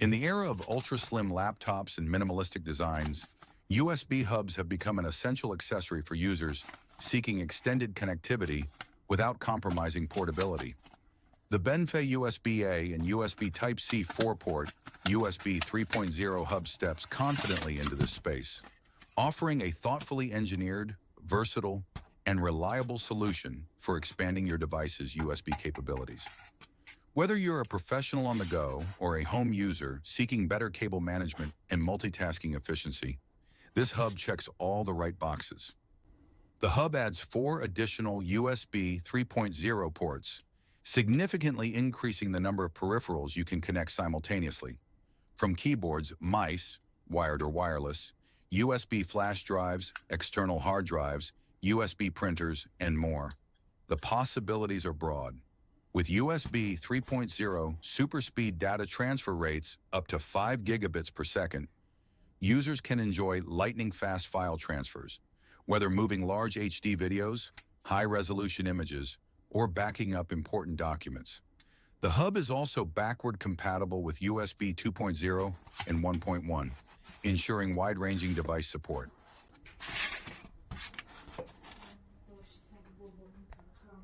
In the era of ultra-slim laptops and minimalistic designs, USB hubs have become an essential accessory for users seeking extended connectivity without compromising portability. The Benfei USB-A and USB Type-C 4-port USB 3.0 hub steps confidently into this space, offering a thoughtfully engineered, versatile, and reliable solution for expanding your device's USB capabilities. Whether you're a professional on the go or a home user seeking better cable management and multitasking efficiency, this hub checks all the right boxes. The hub adds 4 additional USB 3.0 ports, significantly increasing the number of peripherals you can connect simultaneously. From keyboards, mice, wired or wireless, USB flash drives, external hard drives, USB printers, and more. The possibilities are broad. With USB 3.0 super speed data transfer rates up to 5 gigabits per second, users can enjoy lightning-fast file transfers, whether moving large HD videos, high-resolution images, or backing up important documents. The hub is also backward compatible with USB 2.0 and 1.1, ensuring wide-ranging device support.